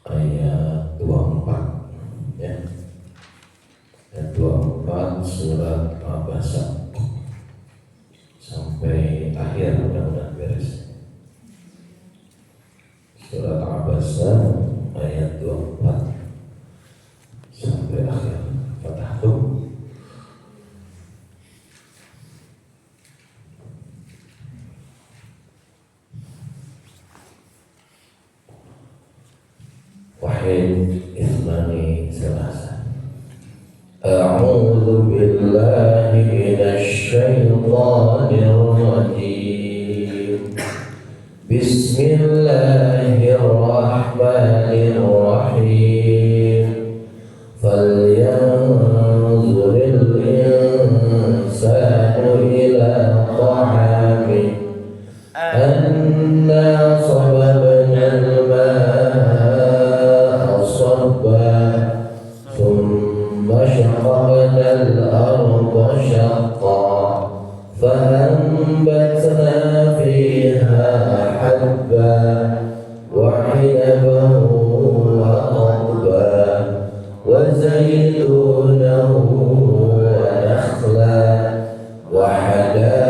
ayat 24 ya. Ayat 24 surat Abasa sampai akhir, mudah-mudahan beres. Surat Abasa ayat 24 sampai akhir. Fatahtum. Wahid Ismani Selasa. A'udzu billahi minasy syaithanir rajim. Bismillahirrahmanirrahim. Falyanzuril insanu ila ta'amih anna sababna al-ma'a sabba thumma shaqaqna al-arda shaqqa فأنبتنا فيها حبا وعنبا وقضبا وزيتونا ونخلا وحدائق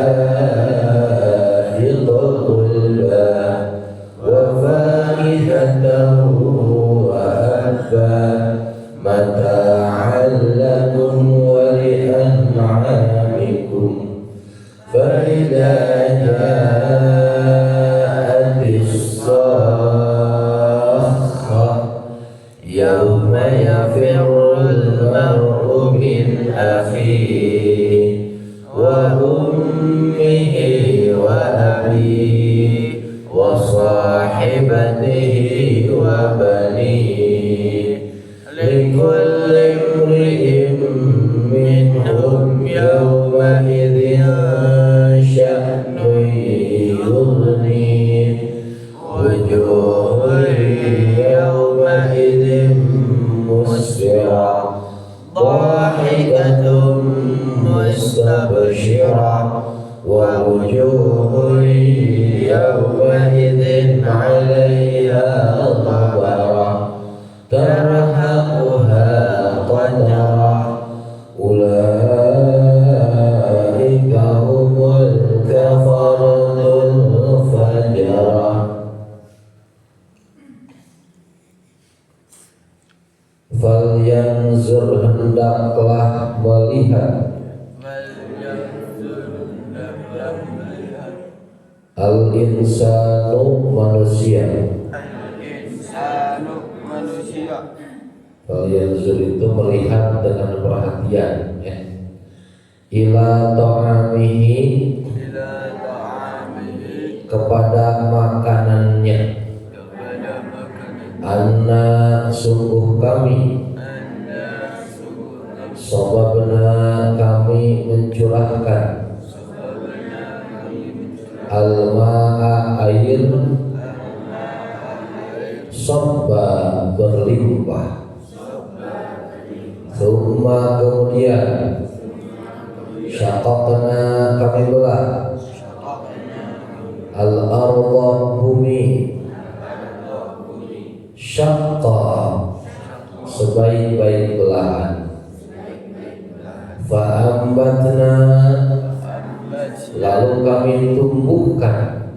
غلبا وفاكهة وأبا متاعا لكم ولأنعامكم فإذا جاءت الصاخة يوم يفر المرء من أخيه وأمه وأبيه وصاحبته وبنيه لكل امرئ منهم يومئذ شأن يغنيه وجوه يومئذ مسفرة ضاحكة مستبشرة ووجوه يومئذ عليها غبرة ترهقها قترة أولئك هم الكفرة الفجرة. Falyanzur, hendaklah melihat, al-insanu manusia. Falyanzur itu melihat dengan perhatian ya. Ila ta'amihi, kepada makanannya. Anna, sungguh kami, sababna, kami mencurahkan, al-ma'a, air, sabba, berlimpah. Thumma, kemudian, syaqaqna, kami belah, al-arda, bumi, syaqqa, sebaik-baik belahan. Fa'ambatna, lalu kami tumbuhkan,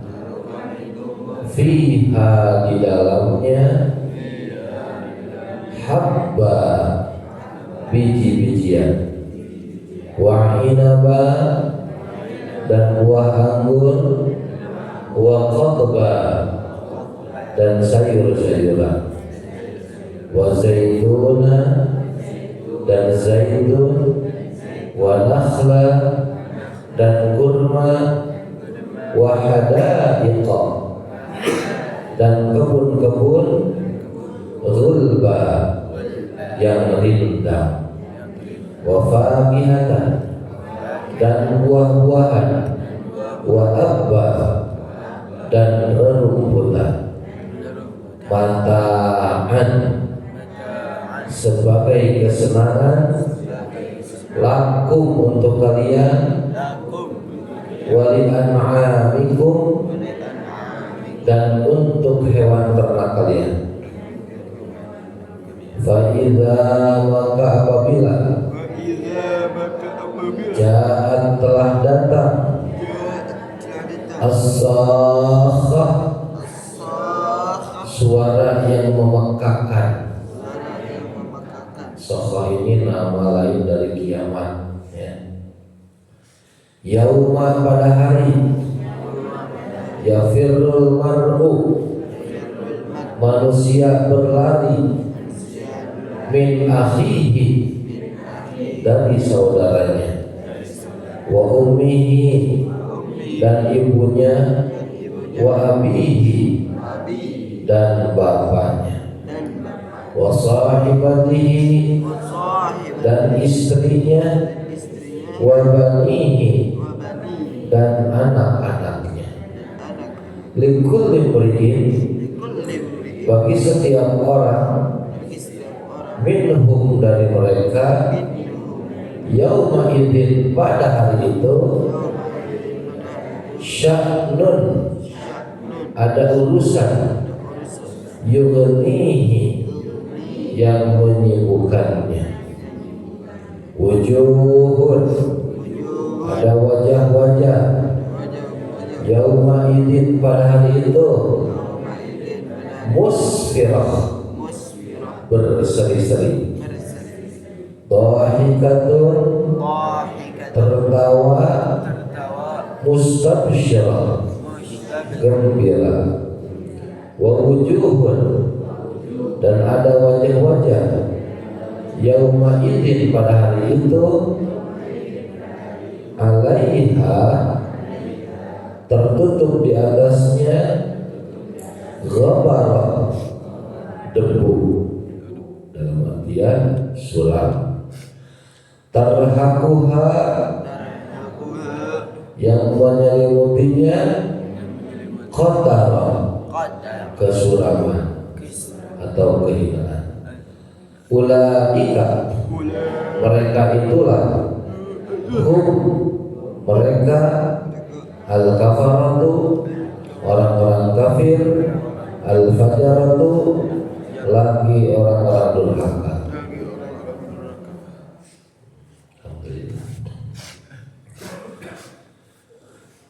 fiha, di dalamnya, habba, biji-bijian, wa inaba, dan buah anggur, wa qadba, dan sayur-sayuran, wa zaituna, dan zaitun, wa nakhla, dan kurma, wa hadaiqa, dan kebun-kebun, ghulba, yang rindang, wa fakihatan, dan buah-buahan, wa abba, dan rerumputan, mata'an, sebagai kesenangan, lakum, untuk kalian, wali an'amikum, dan untuk hewan ternak kalian. idza maka apabila ja'at telah datang as-sakhah suara yang memekakan. Sakhah ini nama lain dari kiamat, ya. Yauma pada hari yafirrul mar'u manusia berlari min akhihi dari saudaranya, wa ummihi dan ibunya, wa abihi dan bapaknya, wa sahibatihi dan istrinya, wa banihi dan anak-anaknya. Likulli imri'in bagi setiap orang minhum dari mereka yauma idzin pada hari itu sya'nun ada urusan yughnihi yang menyibukkannya, wujuhun ada wajah-wajah yauma idzin pada hari itu musfirah berseri-seri, dhahikatun tertawa, mustabsyirah gembira, wa wujuhun dan ada wajah-wajah yauma idzin pada hari itu alaiha tertutup di atasnya ghabarah debu, dalam artian suram, tarhaquha yang menyelimutinya qatara kesuraman atau kehinaan. Ulaika mereka itulah hum mereka al-kafaratu orang-orang kafir, al-fajaratu lagi orang-orang durhaka. Alhamdulillah.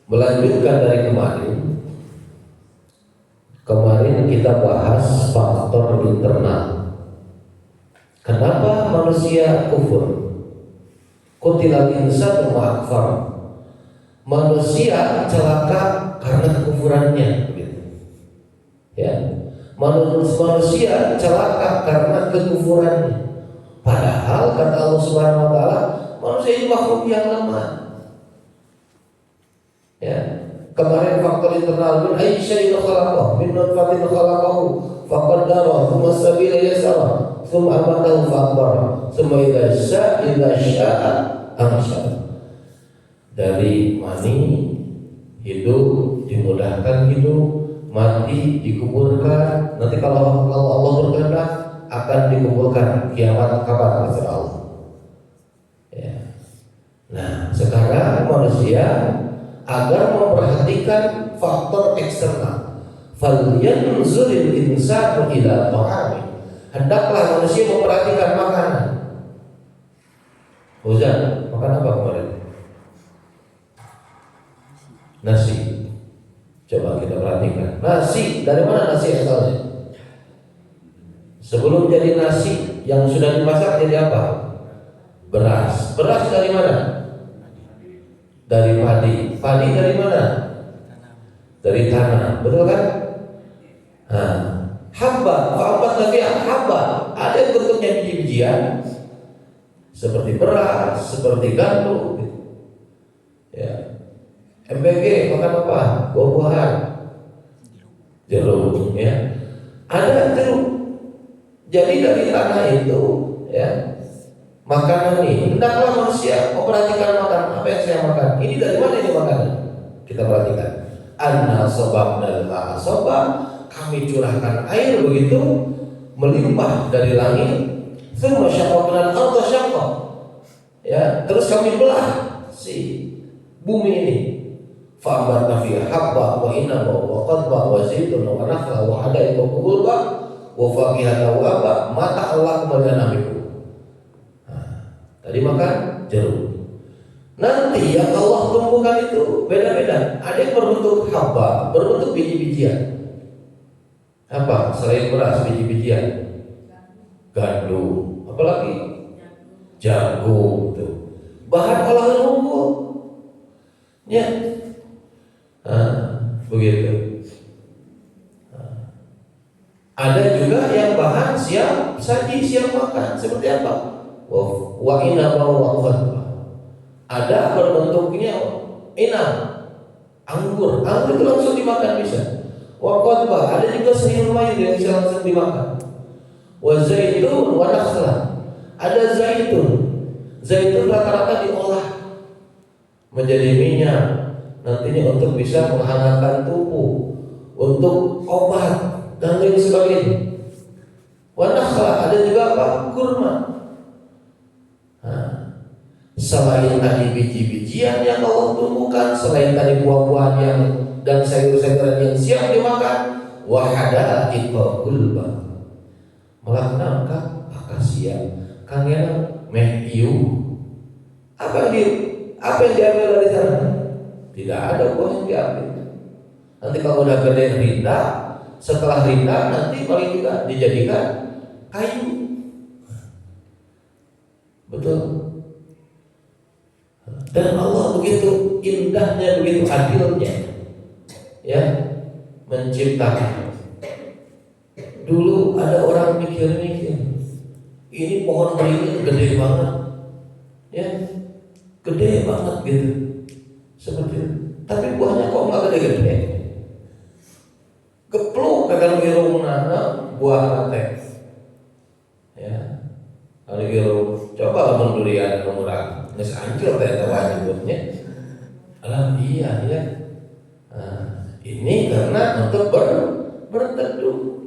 Melanjutkan dari kemarin kita bahas faktor internal. Kenapa manusia kufur? Qutilal insanu ma akfar. Manusia celaka karena kekufurannya, gitu. Ya. Manusia celaka karena kekufurannya. Padahal kata Allah Subhanahu wa taala, manusia ini makhluk yang lemah. Ya. Kemarin faktor internal min ayyi syai'in khalaqahu min nutfatin khalaqahu faqaddara thumma sabila yasara thumma amatahu faqbara thumma idza sya'a anshara. Dari mani hidup, dimudahkan hidup, mati, dikuburkan. Nanti kalau Allah berkehendak akan dikuburkan. Kiamat kapan? Kata Allah. Ya. Nah, sekarang manusia agar memperhatikan faktor eksternal. Falyanzuril insanu ila ta'ami. Hendaklah manusia memperhatikan makanan. Uzan, makan apa kemarin? Nasi. Coba kita perhatikan. Nasi, dari mana nasi asalnya? Sebelum jadi nasi yang sudah dimasak jadi apa? Beras. Beras dari mana? Dari padi. Padi dari mana? Dari tanah. Betul kan? Nah, haba, fa'abat nafi'ah, haba. Ada yang bentuknya biji-bijian seperti beras, seperti gandum. Ya. MBG makan apa? Buah-buahan, jeruk, ya. Ada jeruk. Jadi dari tanah itu, ya, makanan ini. Hendaklah manusia memperhatikan makanan apa yang saya makan. Ini dari mana ini makanan? Kita perhatikan. Anna sababnal ma'a sabab. Kami curahkan air begitu melimpah dari langit. Tsumma syaqqaqnal ardha syaqqa. Ya, terus kami belah si bumi ini. Fa'abatna fiha habba wa inaba wa qadba wa zaitun wa nakhla wa hadaiqa wa qulba wa faqihatan wa abba, mata Allah kepada nabiku. Tadi makan jeruk. Nanti yang Allah tumbuhkan itu beda-beda. Ada yang berbentuk habba, berbentuk biji-bijian. Apa? Selain beras, biji-bijian. Gandum, apalagi jagung itu. Bahan olahan unggul. Ya. Begitu. Ada juga yang bahan siap saji, siap makan. Seperti apa? Wa inaba wa qadba. Ada berbentuknya inab, anggur. Anggur itu langsung dimakan bisa. Wa qadba, ada juga sayur mayur yang bisa langsung dimakan. Wa zaitun wa nakhla. Ada zaitun. Zaitun rata-rata diolah menjadi minyak. Nantinya untuk bisa menghangatkan tubuh, untuk obat dan lain sebagainya. Wa nakhla, ada juga apa? Kurma. Selain tadi biji-bijian yang Allah tumbuhkan, selain tadi buah-buahan yang dan sayur-sayuran yang siap dimakan, wa hadaiqa gulba. Melakna akasia, kangen meh iu. Apa yang diambil dari sana? Tidak ada buah yang diambil. Nanti kalau udah gede rindang, setelah rindang nanti paling juga dijadikan kayu. Betul. Dan Allah begitu indahnya, begitu adilnya, ya, menciptakan. Dulu ada orang mikir-mikir, ini pohon beringin gede banget, ya, gede banget gitu, seperti itu. Tapi buahnya kok nggak gede-gede? Gepluk kadang irungna buah teh, ya. Kalau gitu coba lamun durian murah, geus hancur teh wajibnya. Alah iya ya. Ini karena untuk berteduh.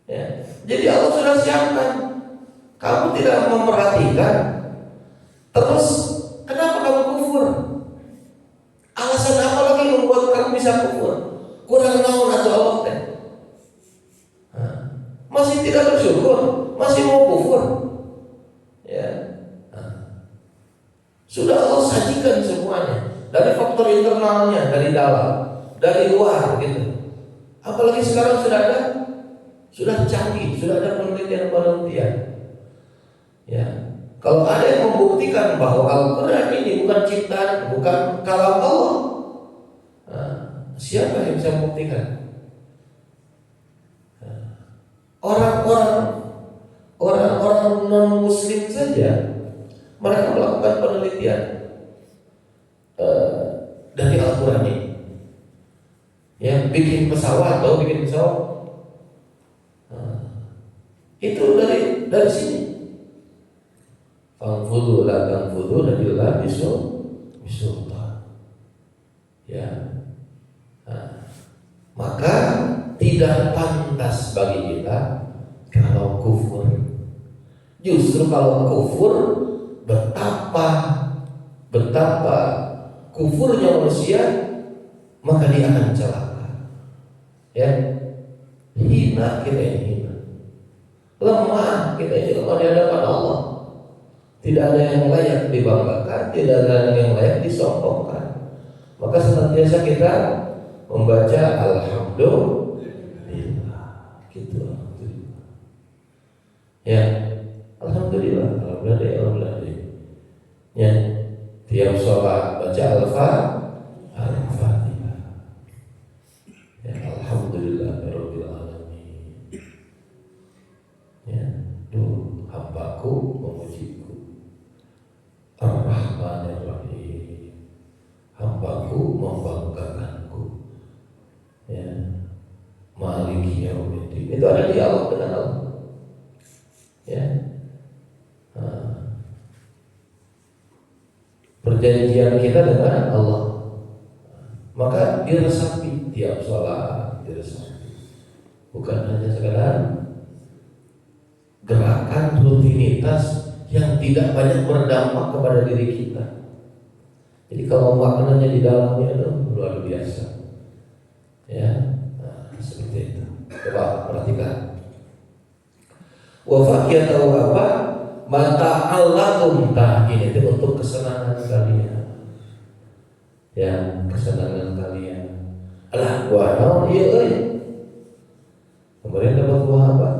Ya. Jadi Allah sudah siapkan. Kamu tidak memperhatikan. Terus kenapa kamu kufur? Alasan apa lagi membuat kamu bisa kufur? Kurang naon atau Allah teh? Masih tidak bersyukur, masih mau kufur, ya. Sudah Allah sajikan semuanya dari faktor internalnya, dari dalam, dari luar, gitu. Apalagi sekarang sudah canggih, sudah ada penelitian, ya. Kalau ada yang membuktikan bahwa Al-Quran ini bukan ciptaan, bukan kalam Allah, siapa yang bisa membuktikan? Orang-orang non-muslim saja mereka melakukan penelitian dari Al-Quran ini. Ya, bikin pesawat, itu dari sini. Fangfudu la tangfudu illa bisultan. Ya. Maka tidak pantas bagi kita kalau kufur. Justru kalau kufur, betapa kufurnya manusia, maka dia akan celaka. Ya, hina kita ini, hina. Lemah kita ini, lemah di hadapan Allah. Tidak ada yang layak dibanggakan, tidak ada yang layak disombongkan. Maka senantiasa kita membaca alhamdulillah, gitu. Ya, alhamdulillah. Ya, tiap sholat baca al-fatihah. Ya, alhamdulillah rabbil alamin. Ya, duh hambaku memujiku. Ar-Rahmanir Rahim. Hambaku membanggakanku. Ya, Maliki Yaumiddin. Itu ada dialog dengan Allah. Ya. Perjanjian kita dengan Allah. Maka diresapi tiap sholat, diresapi. Bukan hanya sekadar gerakan rutinitas yang tidak banyak berdampak kepada diri kita. Jadi kalau maknanya di dalamnya itu luar biasa. Ya, seperti itu. Coba perhatikan. Wa fakiyatahu apa? Mata Allahum tah, ini itu untuk kesenangan kalian. Ya, kesenangan kalian. Alah, buah naon ieu euy? Kemarin dapat buah apa?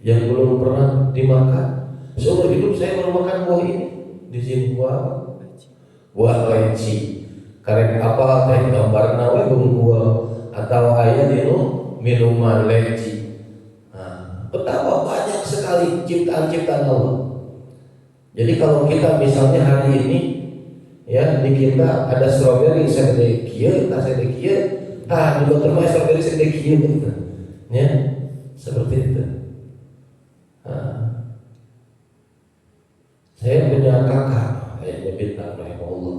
Yang belum pernah dimakan. Seumur hidup saya baru makan buah ini. Di sini buah apa? Buah leci. Karek apa teh gambarna we buah atau aya dinu minuman leci. Nah, betapa banyak sekali ciptaan-ciptaan Allah. Jadi kalau kita misalnya hari ini ya di kita ada strawberry segede kieu, tas segede kieu, tah di dokter mah strawberry segede kieu gitu. Ya, seperti itu. Nah, saya punya kakak kayaknya bintang rahimahullah.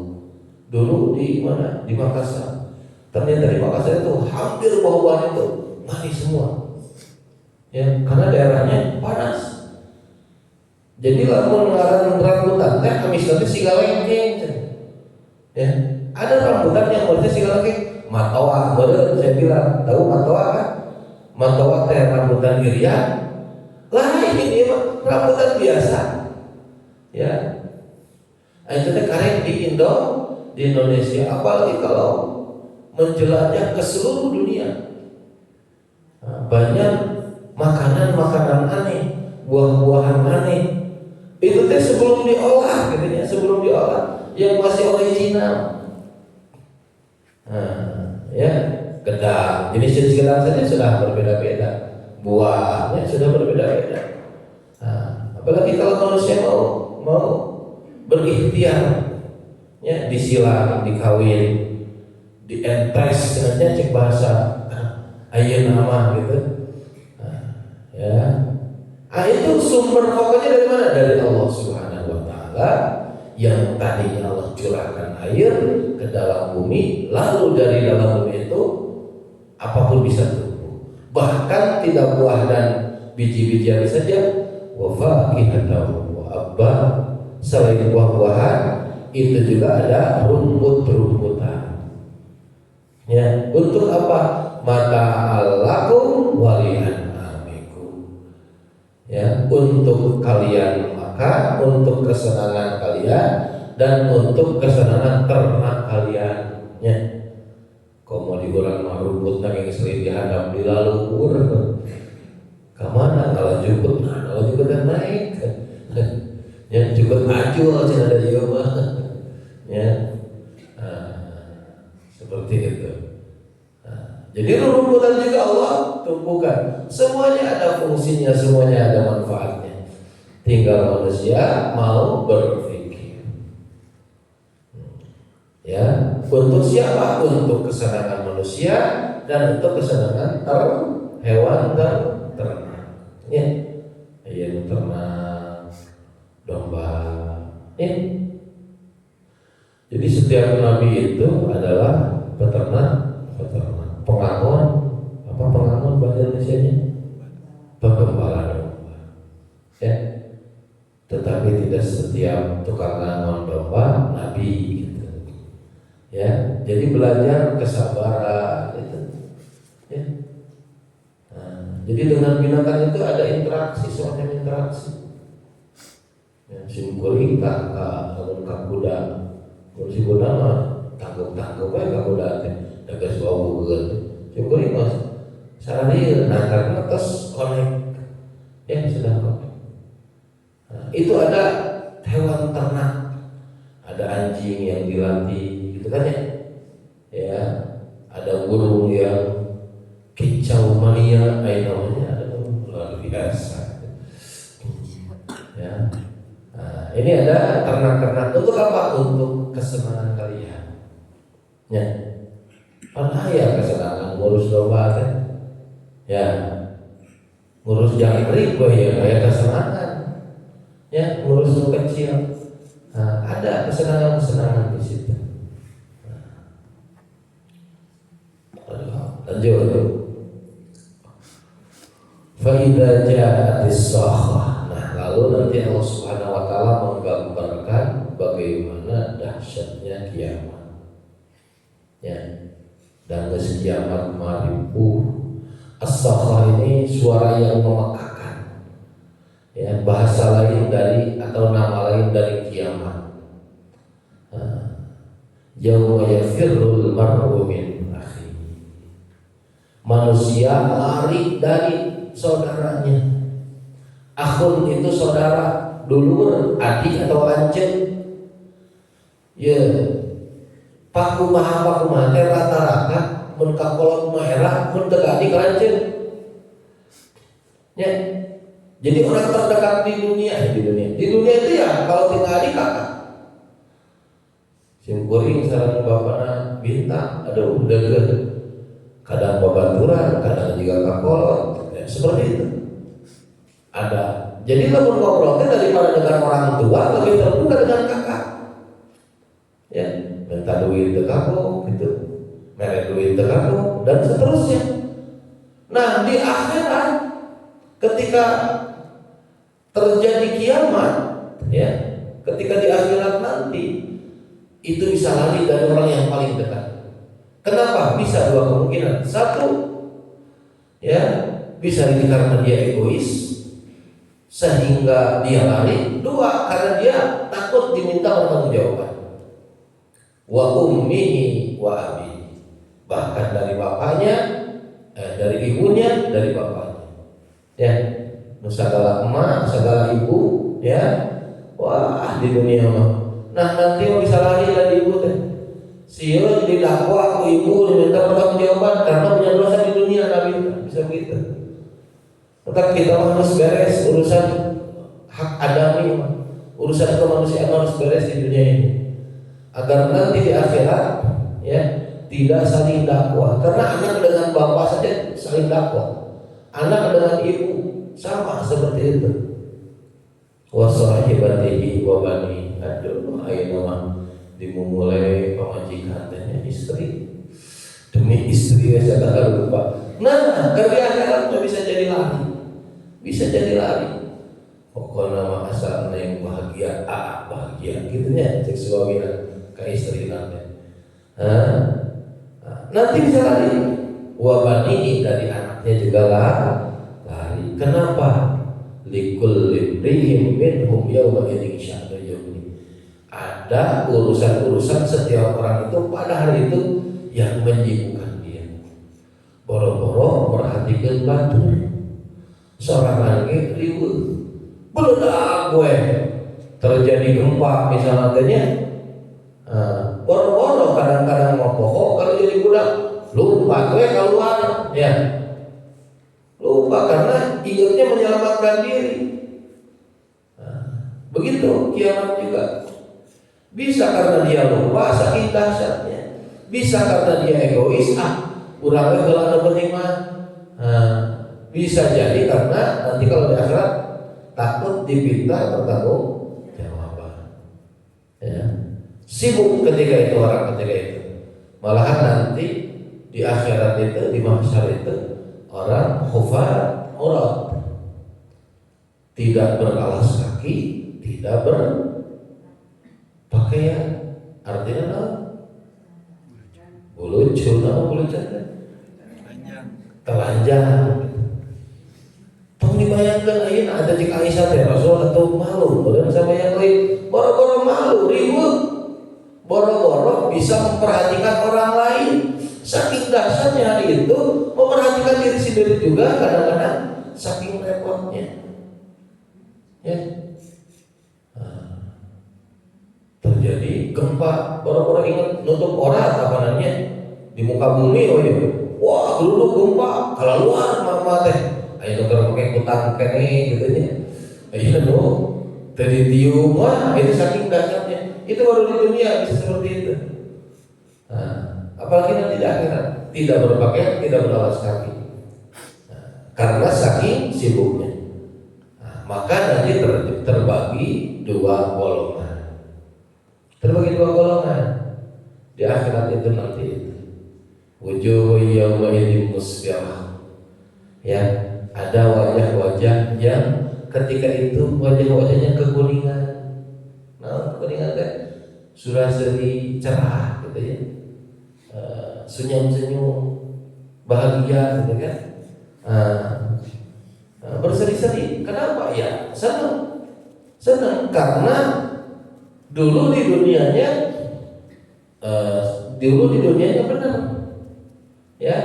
Dulu di mana? Di Makassar. Ternyata di Makassar itu hampir buah-buahan itu manis semua. Ya, karena daerahnya panas. Jadi lamun ngaran rambutan teh amis nanti siga lengkeng. Ya, ada rambutan yang manisnya siga lengkeng. Matoa, bener saya bilang, tahu matoa kan? Matoa teh rambutan irian. Lah ini mah rambutan biasa. Ya. Itu teh karek di Indonesia, apalagi kalau menjelajah ke seluruh dunia. Nah, banyak makanan-makanan aneh, buah-buahan aneh. Itu teh sebelum diolah, katanya sebelum diolah yang masih original. Nah, ya, gedang. Jenis-jenis gedang saja sudah berbeda-beda. Buahnya sudah berbeda-beda. Nah, apalagi kalau manusia mau berikhtiar, ya, disilang, dikawin, dientres, sebenarnya cek bahasa ayeuna nama gitu. Nah, ya. Itu sumber pokoknya dari mana? Dari Allah Subhanahu wa taala yang tadinya Allah curahkan air ke dalam bumi, lalu dari dalam bumi itu apapun bisa tumbuh. Bahkan tidak buah dan biji-bijian saja, wa fakihatan wa abba, selain buah-buahan itu juga ada rumput-rumputan. Ya, untuk apa? Mata alakum walian amikum. Ya, untuk kalian makan, untuk kesenangan kalian dan untuk kesenangan ternak kalian. Ya. Komo di urang mah rumput nanging sering dihadap di lalur. Kamana kalau jukut, kalau jukut naik. Yang jukut maju aja ada ieu mah. Ya. Seperti itu. Jadi rumputan juga Allah tumpukan. Semuanya ada fungsinya, semuanya ada manfaatnya. Tinggal manusia mau berpikir. Ya, untuk siapa? Untuk kesenangan manusia dan untuk kesenangan hewan dan ternak. Ya, ayam ternak, domba. Ya. Jadi setiap nabi itu adalah peternak. Pengamun, apa pengamun bahasa Indonesianya? Penggembala domba. Ya. Tetapi tidak setiap tukang ngangon domba nabi gitu. Ya, jadi belajar kesabaran itu. Ya. Nah, jadi dengan binatang itu ada interaksi, semacam interaksi. Ya, simkuring kakak, kuda, kursi kuda mah tanggup aja kuda teh, dagas baukeun. Simkuring mah sararieu, nah karena tos connect, ya sudah connect. Nah, itu ada hewan ternak, ada anjing yang dilatih, gitu kan ya? Ya, ada burung yang kicau mania, namanya ada luar biasa. Ya, nah, ini ada ternak-ternak untuk apa? Untuk kesenangan kalian. Ya, mana ya kesenangan ngurus domba kan? Ya, ngurus jangkrik ya kayak kesenangan. Ya, ngurus yang kecil. Nah, ada kesenangan-kesenangan di situ. Lanjut. Fa idza ja'atis sakhah. Nah, lalu nanti Allah Subhanahu wa taala menggambarkan bagaimana dahsyatnya kiamat. Ya. Dan kiamat maripu. As-sakhah ini suara yang memekakan. Ya, bahasa lain dari atau nama lain dari kiamat. Yauma yafirrul mar'u min akhihi. Manusia lari dari saudaranya. Akhun itu saudara, dulur, adik atau ancen. Ya, paku maha rata-rata mun ka kolot merah mun teu adik ancen. Ya. Jadi orang terdekat di dunia itu ya kalau tinggal adik kakak. Simkuring sareng bapana bintang, aduh deukeut. Kadang babaturan, kadang juga kakolot, ya, seperti itu. Ada. Jadi lamun ngobrol daripada dengan orang tua lebih terbuka dengan kakak. Ya, minta duit teu kamu gitu. Mere duit teu kamu dan seterusnya. Nah, di akhirat ketika terjadi kiamat, ya, ketika di akhirat nanti itu bisa lari dari orang yang paling dekat. Kenapa? Bisa dua kemungkinan. Satu, ya, bisa karena dia egois sehingga dia lari. Dua, karena dia takut diminta pertanggungjawaban. Wa ummihi wa abi, bahkan dari bapaknya, dari ibunya, dari bapaknya. Ya. Segala emak, segala ibu, ya, wah di dunia mah. Nah nanti mau bisa lari dari ibu teh. Sieun didakwa ku ibu diminta pertanggungjawaban karena punya dosa di dunia, Nabi bisa begitu. Tetap kita harus beres urusan hak adami, urusan kemanusiaan harus beres di dunia ini, agar nanti di akhirat, ya, tidak saling dakwa. Karena anak dengan bapak saja saling dakwa, anak dengan ibu sama seperti itu. Wa sahibatihi wa bani, aduh ayeuna mah dimulai pamajikan teh istri demi istri saya tak lupa. Nah, dari akhirat tuh bisa jadi lari. Bisa jadi lari. Pokoknya mah asal yang bahagia, bahagia gitu ya, cek suamina ka istri nanti. Nanti bisa lari. Wa bani, dari anaknya juga lari. Kenapa? Likulli imri'in minhum yawma idzin sya'nu yughni. Ada urusan-urusan setiap orang itu pada hari itu yang menyibukkan dia. Boro-boro merhatikan batu. Seorang lagi riweuh. Beledak gue. Terjadi gempa misalnya katanya. Boro-boro kadang-kadang mau pokok kalau jadi budak lupa gue keluar, ya. Lupa karena ingatnya menyelamatkan diri. Begitu kiamat juga. Bisa karena dia lupa saking dahsyatnya. Bisa karena dia egois, urangnya geulana penting mah. Bisa jadi karena nanti kalau di akhirat takut diminta pertanggungjawaban. Ya. Sibuk ketika itu orang ketika itu. Malahan nanti di akhirat itu, di mahsyar itu orang khufat aurat, tidak beralas kaki, tidak berpakaian. Artinya apa? Bulucun, apa bulucun? Telanjang. Tong dibayangkan ayeuna ada cik Aisyah teh Rasul atau malu, boleh sama yang lain. Boro-boro malu, ribut. Boro-boro bisa memperhatikan orang lain. Saking dahsyatnya hari itu, memperhatikan diri sendiri juga kadang-kadang saking repotnya. Ya. Terjadi gempa, boro-boro ingat nutup orang apa namanya di muka bumi, oh iya. Wah, dulu gempa, kalau luar mama teh, ayo dokter pakai kutang kene gitu nya. Ayo dong, dari tium, wah itu saking dahsyatnya. Itu baru di dunia bisa seperti itu. Apalagi nanti di akhirat, tidak berpakaian, tidak beralas kaki, karena saking sibuknya. Maka nanti terbagi dua golongan. Terbagi dua golongan di akhirat itu nanti. Wujuh yawma idzin musfirah. Ya, ada wajah-wajah yang ketika itu wajah-wajahnya kekuningan. Nah, kekuningan kan surah seri cerah gitu ya. Senyum-senyum bahagia gitu kan. Berseri-seri. Kenapa? Ya senang. Senang karena dulu di dunianya benar. Ya,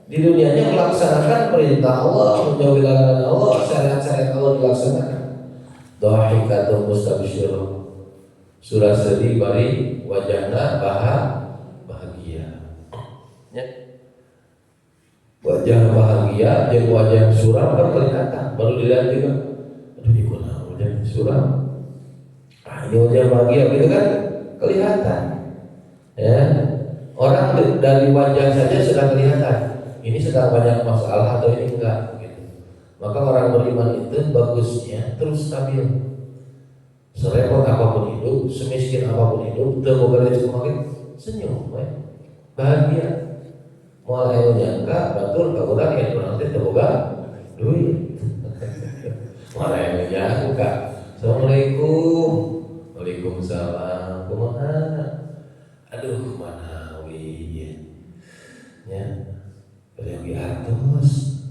di dunianya melaksanakan perintah Allah, menjauhi larangan Allah, syariat-syariat Allah dilaksanakan. Dhahikatun mustabsyirah. Surah sedih bari wajahna bahagia. Ya. Wajah bahagia jeung wajah suram kan kelihatan. Baru dilihat juga. Aduh, ini kunaon wajah suram. Ini wajah bahagia gitu kan kelihatan. Ya. Orang dari wajah saja sudah kelihatan. Ini sedang banyak masalah atau ini enggak gitu. Maka orang beriman itu bagusnya terus stabil. Serepot apapun hidup, semiskin apapun hidup, terboga rezeki makin senyum, bahagia. Mulai nyangka batur ka urang yang urang teh terboga duit. Mulai nyangka. Assalamualaikum. Waalaikumsalam. Kumaha? Aduh, mana wi ya. Yang diatus.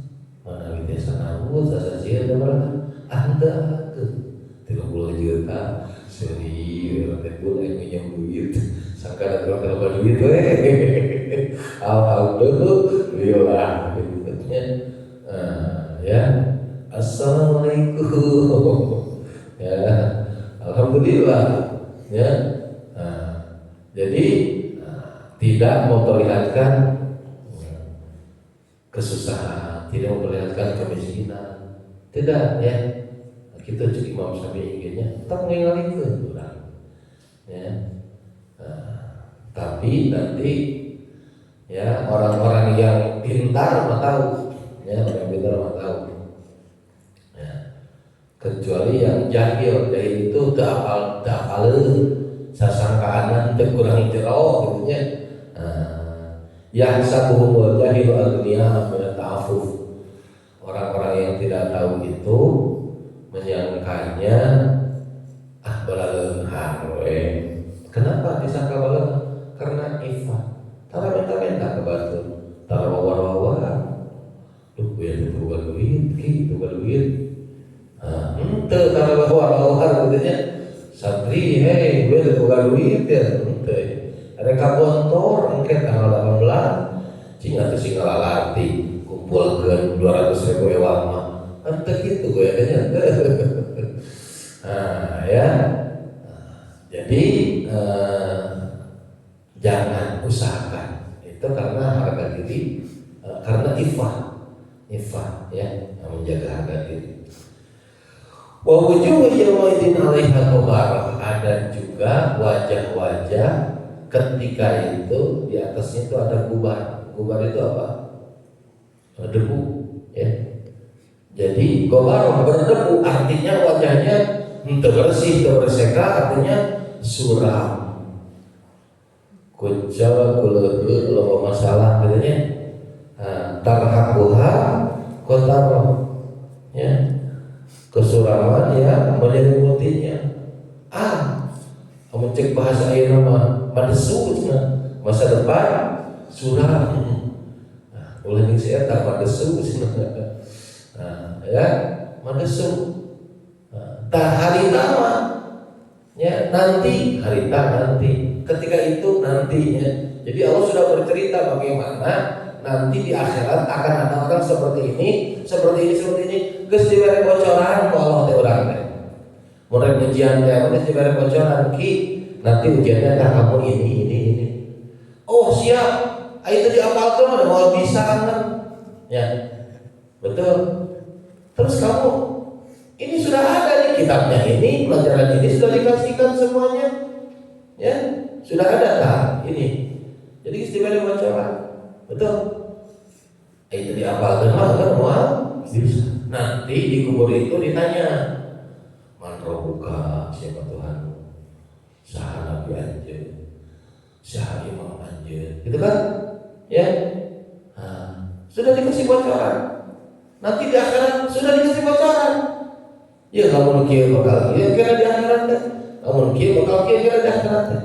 Mana wi teh sanawut sasasieu teh barang. Anda tuh 30 juta serius teh pun yang minjem duit sangka ada terlalu duit alhamdulillah ya assalamualaikum ya alhamdulillah ya jadi tidak memperlihatkan kesusahan, tidak memperlihatkan kemiskinan, tidak ya. Kita jadi Imam Syafi'i inginnya tetap mengingatkan orang, ya. Tapi nanti ya orang-orang yang pintar mah tahu, ya orang yang pintar mah tahu. Ya. Kecuali yang jahil itu tak hafal sasangkaanan teu kurang jero gitu nya. Yang sabuhumul jahil al-dunya min ta'affuf. Orang-orang yang tidak tahu itu menyangkanya balaleunhan we. Kenapa disangka balaleunhan? Karena ifat. Tara minta-minta ke batur, tara wawar-wawar. Duh, gue itu boga duit, gitu boga duit. Henteu tara wawar-wawar gitu nya. Santri, gue itu boga duit ya, henteu. Ada kabontor mungkin tanggal 18. Cing atuh sing ngalalati kumpulkeun 200.000 ewang mah. Entah gitu gue adanya. Ya. Jadi jangan usahakan itu karena harga diri, karena ifah ya, menjaga harga diri. Wa wujuhun yawmaidin 'alaiha ghabarah. Ada juga wajah-wajah ketika itu di atasnya itu ada gubar. Gubar itu apa? Debu, ya. Jadi gobar berdebu artinya wajahnya bersih, berseka artinya suram. Kucal kuleueur loba masalah katanya. Tarhaquha qatar. Ya. Kesuraman ya menyelimutinya. Kamu cek bahasa ayeuna mah madesu masa depan suram. Ulah geus eta madesu ya madesu hari nama ya nanti ketika itu nantinya. Jadi Allah sudah bercerita bagaimana nanti di akhirat akan ada orang seperti ini geus dibere bocoran ku Allah teh urang teh mun ujian teh geus dibere bocoran ki nanti ujiannya kamu ini oh siap itu diapalkeun mah mau bisa kan ya betul. Terus kamu ini sudah ada nih kitabnya ini, pelajaran ini sudah dikasihkan semuanya, ya sudah ada tak ini. Jadi istimewa bocoran, betul. Itu dihafalkan kan mau bisa. Nanti di kubur itu ditanya, man rabbuka, siapa Tuhan? Saha nabi anjeun, saha imam anjeun, gitu kan? Ya, sudah dikasih bocoran. Nanti di akhirat sudah dikasih bocoran. Ya kamu kieu bakal kieu kira di akhirat teh. Kamu kieu bakal kieu kira di akhirat teh.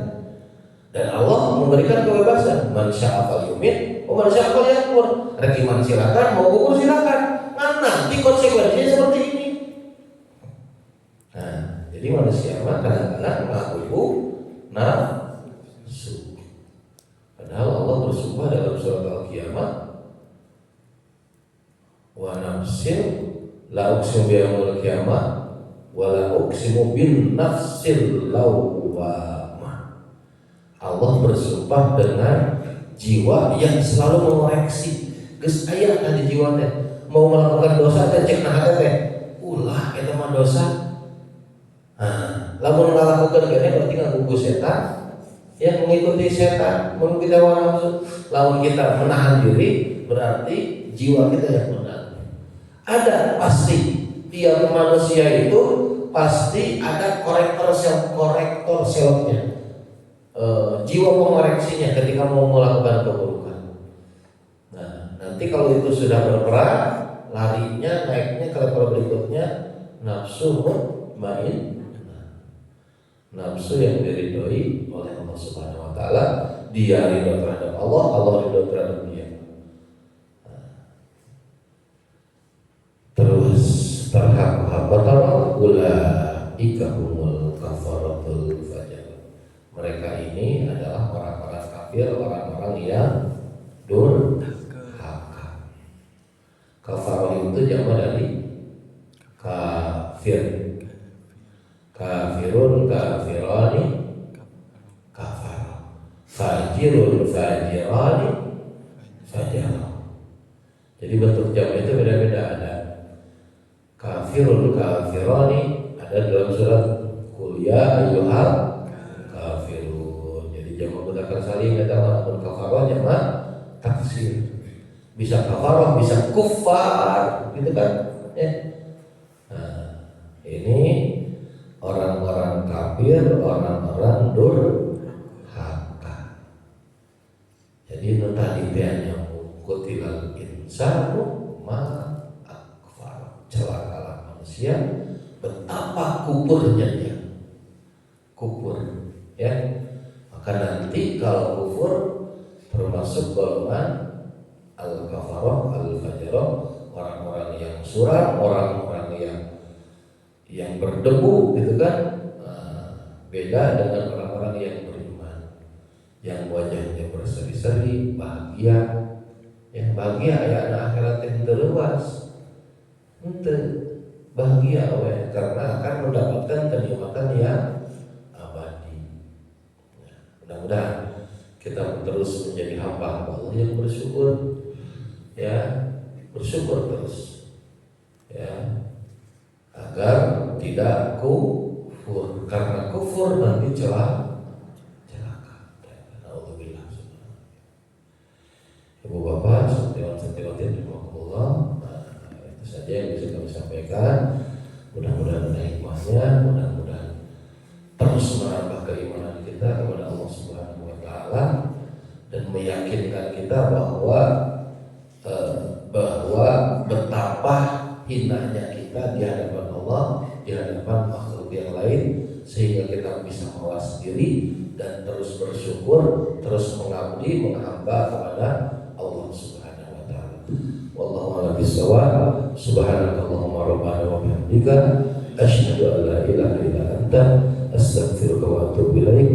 Dan Allah memberikan kebebasan. Man syaa falyumin, wa man syaa falyakfur. Rek iman silakan, mau kubur silakan. Ngan nanti konsekuensinya seperti ini. Nah, jadi manusia kadang-kadang mengaku nafsu. Padahal Allah bersumpah dalam surat Al-Qiyamah, wa nafsin la uqsimu bi yaumil qiyamah wa la uqsimu bin nafsil lawwamah. Allah bersumpah dengan jiwa yang selalu mengoreksi. Geus aya tadi jiwa teh mau melakukan dosa teh cek nah teh ulah eta mah dosa. Nah, lamun ngalakukeun kene berarti ngagugu setan, ya mengikuti setan, mengikuti hawa nafsu. Lamun kita menahan diri berarti jiwa kita yang menang. Ada pasti tiap manusia itu pasti ada korektor selnya, jiwa pengoreksinya ketika mau melakukan keburukan. Nah, nanti kalau itu sudah berperan, larinya naiknya ke level berikutnya nafsu mutmainnah. Nafsu yang diridhoi oleh Allah Subhanahu wa taala, dia ridho terhadap Allah, Allah ridho terhadap dia. Terus terhab-habatara ulaika humul kafaratul fajar. Mereka ini adalah orang-orang kafir, orang-orang yang durhaka. Kafarah itu jamak dari kafir. Kafirun kafirani kafar, fajirun fajirani fajar. Jadi bentuk jamak itu beda-beda. Ada kafirun kafirani, ada dalam surat Qul ya ayyuhal kafirun. Jadi jamak mudzakkar salim eta mah kafarah jamak taksir. Bisa kafarah, bisa kufar, gitu kan? Ya. Nah, ini orang-orang kafir, orang-orang durhaka. Jadi itu tadi yang kutilal insanu ma akfar. Celakalah manusia, betapa kuburnya dia. Kufur, ya. Maka nanti kalau kufur termasuk golongan al-kafarah, al-fajarah, orang-orang yang suram, orang-orang yang berdebu, gitu kan. Beda dengan orang-orang yang beriman, yang wajahnya berseri-seri, bahagia. Yang bahagia aya anak akhirat yang terluas. Ente bahagia karena akan mendapatkan kenikmatan yang abadi. Mudah-mudahan kita terus menjadi hamba Allah yang bersyukur, ya, bersyukur terus, ya, agar tidak kufur, karena kufur nanti celaka. Alhamdulillah. Ibu bapak, setiap Allah, itu saja yang bisa kami sampaikan. Mudah-mudahan ada hikmahnya, mudah-mudahan terus menambah keimanan kita kepada Allah Subhanahu wa taala dan meyakinkan kita bahwa betapa hinanya kita di hadapan Allah, di hadapan makhluk yang lain, sehingga kita bisa mawas diri dan terus bersyukur, terus mengabdi, menghamba kepada Allah Subhanahu wa taala. Wallahu a'lam bishawab. Subhanakallahumma rabbana wa bihamdika asyhadu an la ilaha illa anta astaghfiruka wa atubu ilaik.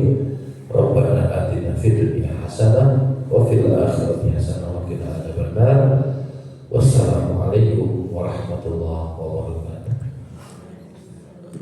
Rabbana atina fid dunya hasanah wa fil akhirati hasanah wa qina adzabannar. Wassalamualaikum warahmatullahi wabarakatuh.